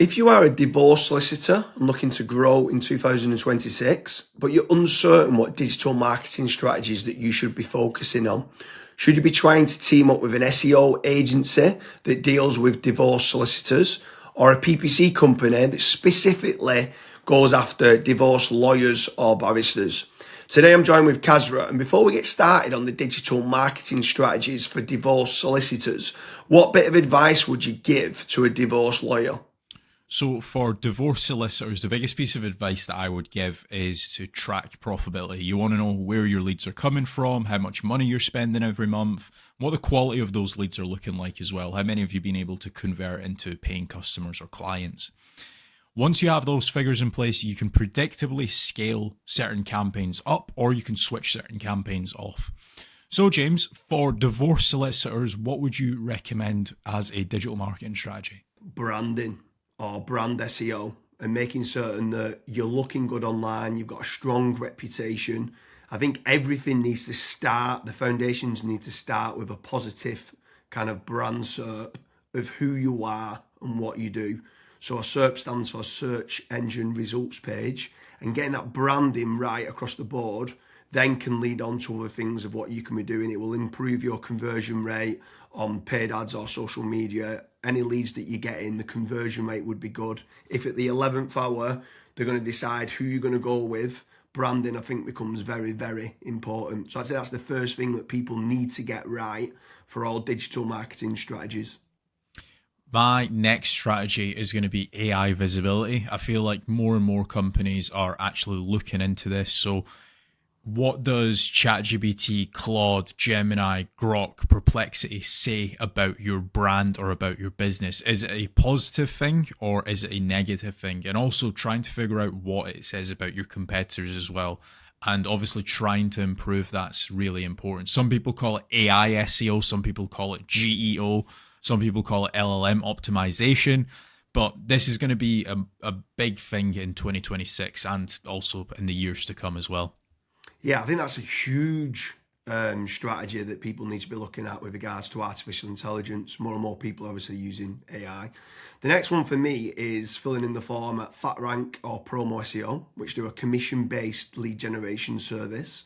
If you are a divorce solicitor and looking to grow in 2026, but you're uncertain what digital marketing strategies that you should be focusing on, should you be trying to team up with an SEO agency that deals with divorce solicitors or a PPC company that specifically goes after divorce lawyers or barristers? Today I'm joined with Kasra, and before we get started on the digital marketing strategies for divorce solicitors, what bit of advice would you give to a divorce lawyer? So for divorce solicitors, the biggest piece of advice that I would give is to track profitability. You want to know where your leads are coming from, how much money you're spending every month, what the quality of those leads are looking like as well. How many have you been able to convert into paying customers or clients? Once you have those figures in place, you can predictably scale certain campaigns up or you can switch certain campaigns off. So James, for divorce solicitors, what would you recommend as a digital marketing strategy? Branding or brand SEO and making certain that you're looking good online, you've got a strong reputation. I think everything needs to start, the foundations need to start with a positive kind of brand SERP of who you are and what you do. So a SERP stands for search engine results page, and getting that branding right across the board then can lead on to other things of what you can be doing. It will improve your conversion rate on paid ads or social media. Any leads that you get in, the conversion rate would be good. If at the 11th hour, they're going to decide who you're going to go with, branding, I think, becomes very, very important. So I'd say that's the first thing that people need to get right for all digital marketing strategies. My next strategy is going to be AI visibility. I feel like more and more companies are actually looking into this. So what does ChatGPT, Claude, Gemini, Grok, Perplexity say about your brand or about your business? Is it a positive thing or is it a negative thing? And also trying to figure out what it says about your competitors as well. And obviously trying to improve that's really important. Some people call it AI SEO, some people call it GEO, some people call it LLM optimization. But this is going to be a big thing in 2026 and also in the years to come as well. Yeah, I think that's a huge strategy that people need to be looking at with regards to artificial intelligence. More and more people are obviously using AI. The next one for me is filling in the form at FatRank or Promo SEO, which do a commission-based lead generation service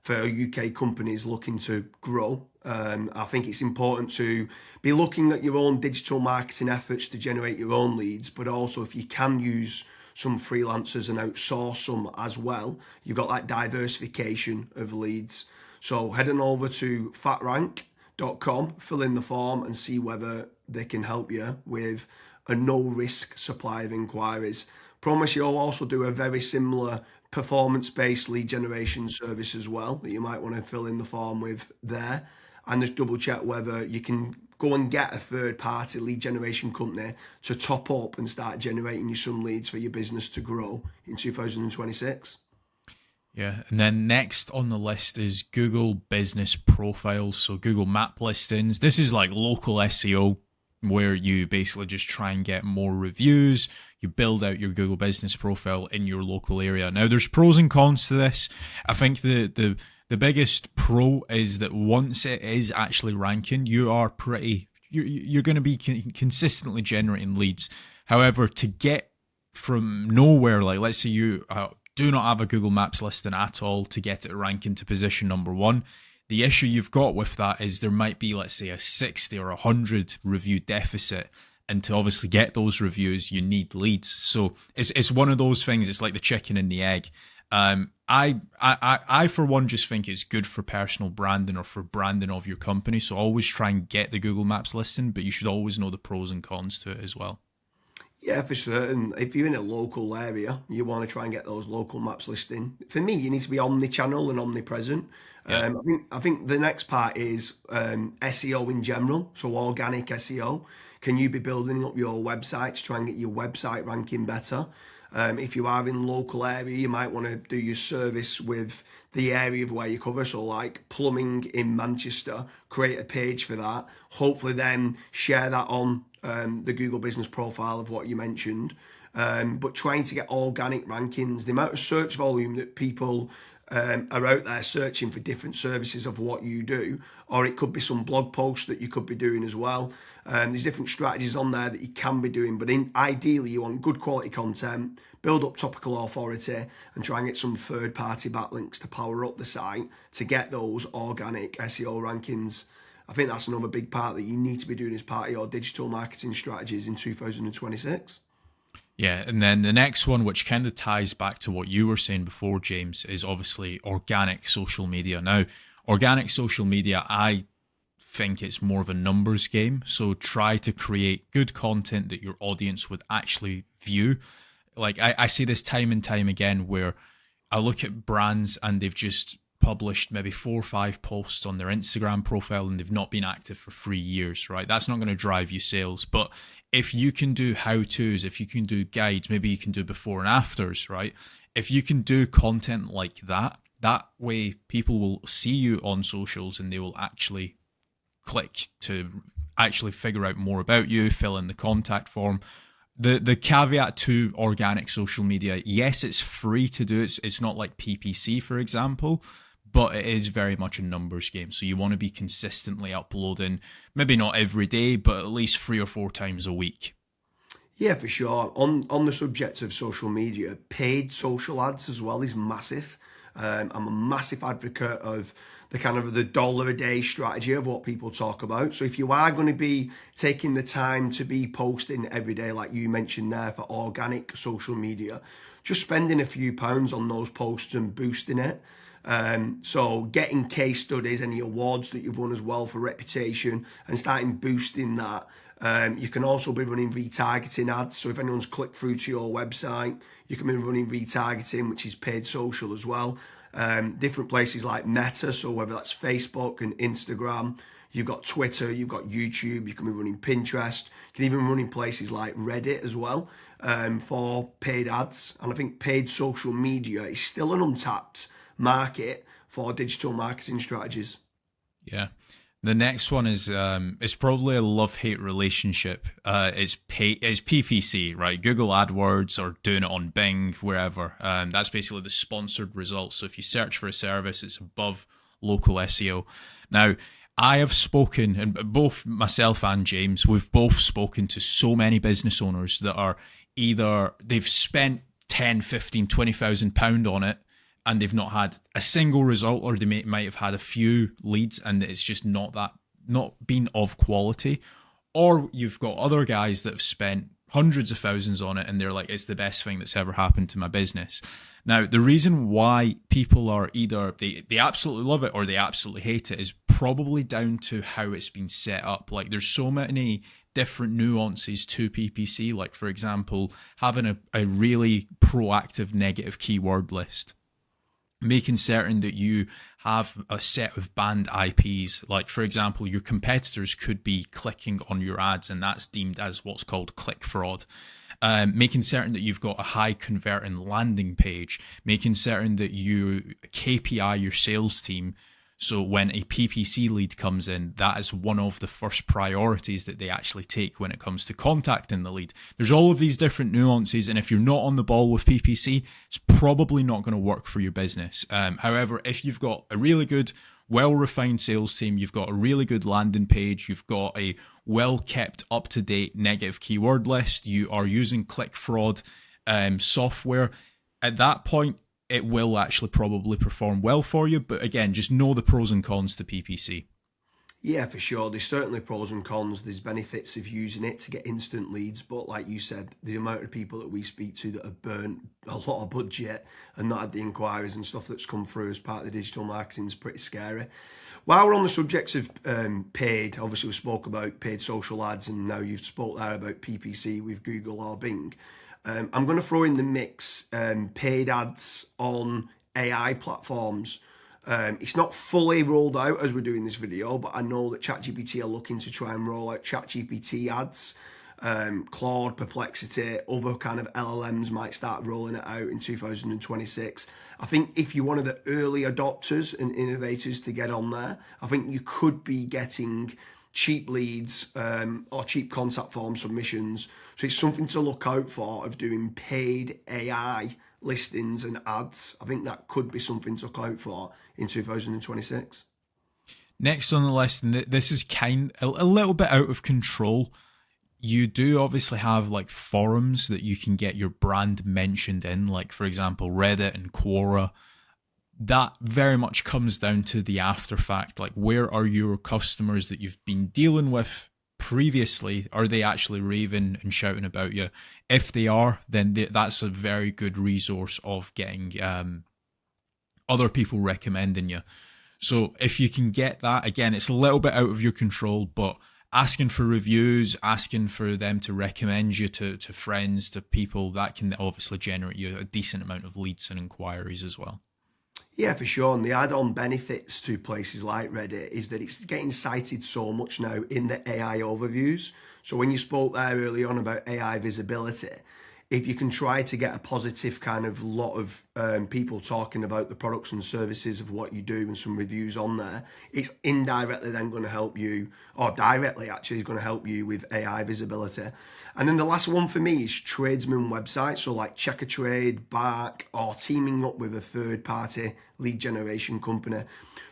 for UK companies looking to grow. I think it's important to be looking at your own digital marketing efforts to generate your own leads, but also if you can use some freelancers and outsource some as well, you've got that diversification of leads. So head on over to fatrank.com, fill in the form and see whether they can help you with a no risk supply of inquiries. Promise you'll also do a very similar performance-based lead generation service as well that you might want to fill in the form with there, and just double check whether you can go and get a third-party lead generation company to top up and start generating you some leads for your business to grow in 2026. Yeah, and then next on the list is Google Business Profiles, so Google Map listings. This is like local SEO where you basically just try and get more reviews. You build out your Google Business Profile in your local area. Now, there's pros and cons to this. I think the biggest pro is that once it is actually ranking, you're going to be consistently generating leads. However, to get from nowhere, like let's say you do not have a Google Maps listing at all, to get it ranking to position number one, the issue you've got with that is there might be, let's say, a 60 or 100 review deficit. And to obviously get those reviews, you need leads. So it's one of those things. It's like the chicken and the egg. I for one just think it's good for personal branding or for branding of your company. So always try and get the Google Maps listing, but you should always know the pros and cons to it as well. Yeah, for certain. If you're in a local area, you want to try and get those local maps listing. For me, you need to be omni-channel and omnipresent. Yeah. I think the next part is SEO in general, so organic SEO. Can you be building up your website to try and get your website ranking better? If you are in local area, you might want to do your service with the area of where you cover. So like plumbing in Manchester, create a page for that. Hopefully then share that on the Google business profile of what you mentioned. But trying to get organic rankings, the amount of search volume that people are out there searching for different services of what you do, or it could be some blog posts that you could be doing as well. There's different strategies on there that you can be doing, but ideally you want good quality content, build up topical authority, and try and get some third-party backlinks to power up the site to get those organic SEO rankings. I think that's another big part that you need to be doing as part of your digital marketing strategies in 2026. Yeah, and then the next one, which kind of ties back to what you were saying before, James, is obviously organic social media. Now, organic social media, I think it's more of a numbers game. So try to create good content that your audience would actually view. Like I see this time and time again where I look at brands and they've just published maybe 4 or 5 posts on their Instagram profile and they've not been active for 3 years, right? That's not going to drive you sales. But if you can do how-tos, if you can do guides, maybe you can do before and afters, right? If you can do content like that, that way people will see you on socials and they will actually click to actually figure out more about you, fill in the contact form. The caveat to organic social media, yes, it's free to do. It's not like PPC, for example, but it is very much a numbers game. So you want to be consistently uploading, maybe not every day, but at least 3 or 4 times a week. Yeah, for sure. On the subject of social media, paid social ads as well is massive. I'm a massive advocate of the kind of the dollar a day strategy of what people talk about. So if you are going to be taking the time to be posting every day, like you mentioned there, for organic social media, just spending a few pounds on those posts and boosting it. So getting case studies, any awards that you've won as well for reputation, and starting boosting that. You can also be running retargeting ads. So if anyone's clicked through to your website, you can be running retargeting, which is paid social as well. Different places like Meta, so whether that's Facebook and Instagram, you've got Twitter, you've got YouTube, you can be running Pinterest, you can even run in places like Reddit as well, for paid ads. And I think paid social media is still an untapped market for digital marketing strategies. Yeah. The next one is it's probably a love-hate relationship. It's PPC, right? Google AdWords or doing it on Bing, wherever. That's basically the sponsored results. So if you search for a service, it's above local SEO. Now, I have spoken, and both myself and James, we've both spoken to so many business owners that are either they've spent 10, 15, 20,000 pound on it, and they've not had a single result, or they might have had a few leads and it's just not been of quality. Or you've got other guys that have spent hundreds of thousands on it and they're like, it's the best thing that's ever happened to my business. Now, the reason why people are either they absolutely love it or they absolutely hate it is probably down to how it's been set up. Like there's so many different nuances to PPC, like for example, having a really proactive negative keyword list, making certain that you have a set of banned IPs. Like, for example, your competitors could be clicking on your ads and that's deemed as what's called click fraud. Making certain that you've got a high converting landing page, making certain that you KPI your sales team. So when a PPC lead comes in, that is one of the first priorities that they actually take when it comes to contacting the lead. There's all of these different nuances, and if you're not on the ball with PPC, it's probably not going to work for your business. However, if you've got a really good, well-refined sales team, you've got a really good landing page, you've got a well-kept, up-to-date negative keyword list, you are using click fraud software, at that point, it will actually probably perform well for you. But again, just know the pros and cons to PPC. Yeah, for sure. There's certainly pros and cons. There's benefits of using it to get instant leads. But like you said, the amount of people that we speak to that have burnt a lot of budget and not had the inquiries and stuff that's come through as part of the digital marketing is pretty scary. While we're on the subject of paid, obviously we spoke about paid social ads, and now you've spoke there about PPC with Google or Bing. I'm going to throw in the mix paid ads on AI platforms. It's not fully rolled out as we're doing this video, but I know that ChatGPT are looking to try and roll out ChatGPT ads. Claude, Perplexity, other kind of LLMs might start rolling it out in 2026. I think if you're one of the early adopters and innovators to get on there, I think you could be getting cheap leads or cheap contact form submissions. So it's something to look out for, of doing paid AI listings and ads. I think that could be something to look out for in 2026. Next on the list, and this is a little bit out of control. You do obviously have like forums that you can get your brand mentioned in, like for example, Reddit and Quora. That very much comes down to the after fact. Like, where are your customers that you've been dealing with previously? Are they actually raving and shouting about you? If they are, then that's a very good resource of getting other people recommending you. So if you can get that, again, it's a little bit out of your control, but asking for reviews, asking for them to recommend you to friends, to people, that can obviously generate you a decent amount of leads and inquiries as well. Yeah, for sure. And the add-on benefits to places like Reddit is that it's getting cited so much now in the AI overviews. So when you spoke there early on about AI visibility, if you can try to get a positive kind of lot of people talking about the products and services of what you do and some reviews on there, it's indirectly then going to help you, or directly actually is going to help you with AI visibility. And then the last one for me is tradesman websites, so like Check a Trade, Bark, or teaming up with a third party lead generation company.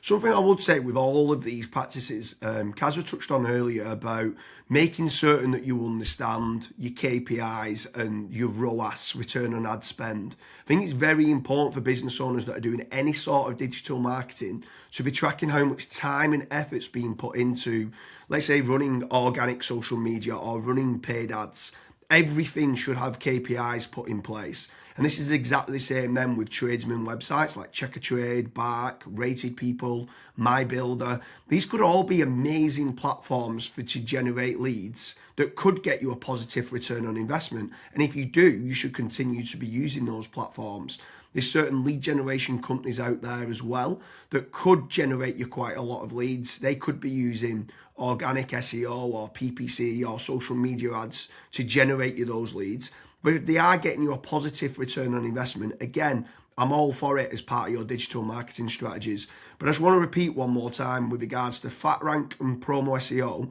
Something I would say with all of these practices, Kasra touched on earlier about making certain that you understand your KPIs and your ROAS, return on ad spend. I think it's very important for business owners that are doing any sort of digital marketing to be tracking how much time and effort's being put into, let's say, running organic social media or running paid ads. Everything should have KPIs put in place. And this is exactly the same then with tradesman websites like Check a Trade, Bark, Rated People, My Builder. These could all be amazing platforms to generate leads that could get you a positive return on investment. And if you do, you should continue to be using those platforms. There's certain lead generation companies out there as well that could generate you quite a lot of leads. They could be using organic SEO or PPC or social media ads to generate you those leads. But if they are getting you a positive return on investment, again, I'm all for it as part of your digital marketing strategies. But I just want to repeat one more time with regards to FatRank and Promo SEO.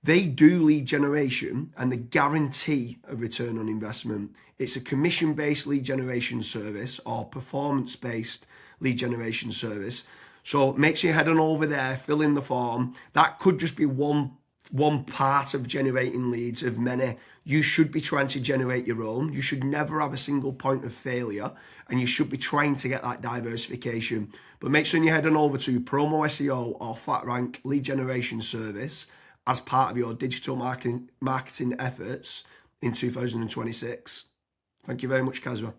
They do lead generation and they guarantee a return on investment. It's a commission-based lead generation service or performance-based lead generation service. So make sure you head on over there, fill in the form. That could just be one part of generating leads of many. You should be trying to generate your own. You should never have a single point of failure, and you should be trying to get that diversification. But make sure you head on over to Promo SEO or FatRank lead generation service as part of your digital marketing efforts in 2026. Thank you very much, Kasra.